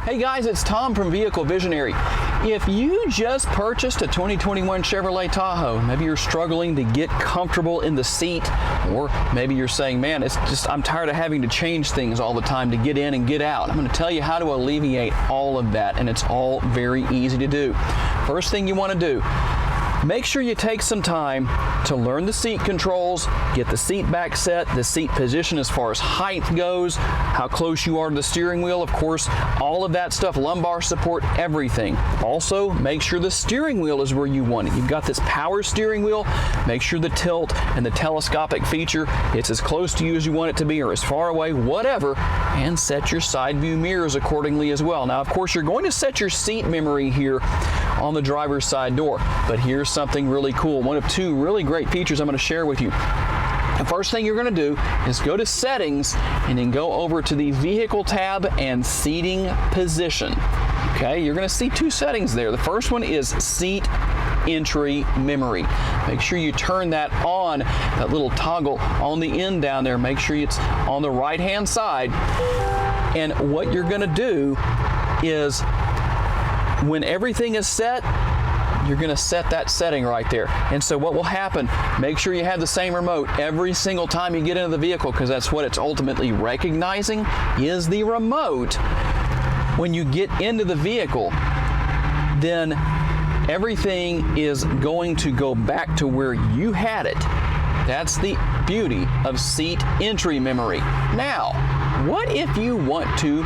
Hey guys, it's Tom from Vehicle Visionary. If you just purchased a 2021 Chevrolet Tahoe, maybe you're struggling to get comfortable in the seat, or maybe you're saying, man, I'm tired of having to change things all the time to get in and get out. I'm going to tell you how to alleviate all of that, and it's all very easy to do. First thing you want to do, make sure you take some time to learn the seat controls, get the seat back set, the seat position as far as height goes, how close you are to the steering wheel, of course, all of that stuff, lumbar support, everything. Also, make sure the steering wheel is where you want it. You've got this power steering wheel, make sure the tilt and the telescopic feature, it's as close to you as you want it to be or as far away, whatever, and set your side view mirrors accordingly as well. Now, of course, you're going to set your seat memory here on the driver's side door, but here's something really cool. One of two really great features I'm going to share with you. The first thing you're going to do is go to Settings and then go over to the Vehicle tab and Seating Position. Okay, you're going to see two settings there. The first one is Seat Entry Memory. Make sure you turn that on, that little toggle on the end down there. Make sure it's on the right-hand side. And what you're going to do is, when everything is set, you're going to set that setting right there. And so what will happen, make sure you have the same remote every single time you get into the vehicle, because that's what it's ultimately recognizing is the remote. When you get into the vehicle, then everything is going to go back to where you had it. That's the beauty of seat entry memory. Now, what if you want to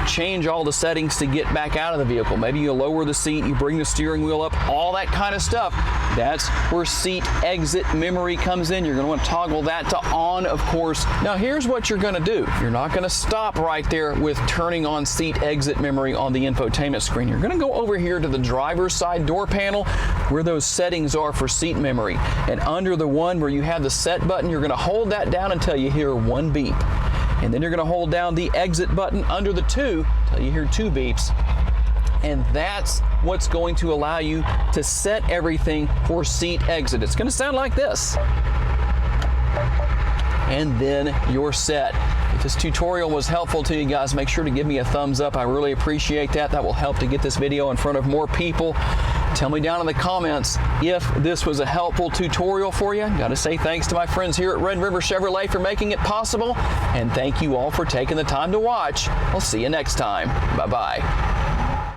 change all the settings to get back out of the vehicle? Maybe you lower the seat, you bring the steering wheel up, all that kind of stuff. That's where seat exit memory comes in. You're going to want to toggle that to on, of course. Now, here's what you're going to do. You're not going to stop right there with turning on seat exit memory on the infotainment screen. You're going to go over here to the driver's side door panel where those settings are for seat memory. And under the one where you have the set button, you're going to hold that down until you hear one beep. And then you're going to hold down the exit button under the two until you hear two beeps. And that's what's going to allow you to set everything for seat exit. It's going to sound like this. And then you're set. If this tutorial was helpful to you guys, make sure to give me a thumbs up. I really appreciate that. That will help to get this video in front of more people. Tell me down in the comments if this was a helpful tutorial for you. Got to say thanks to my friends here at Red River Chevrolet for making it possible. And thank you all for taking the time to watch. I'll see you next time. Bye-bye.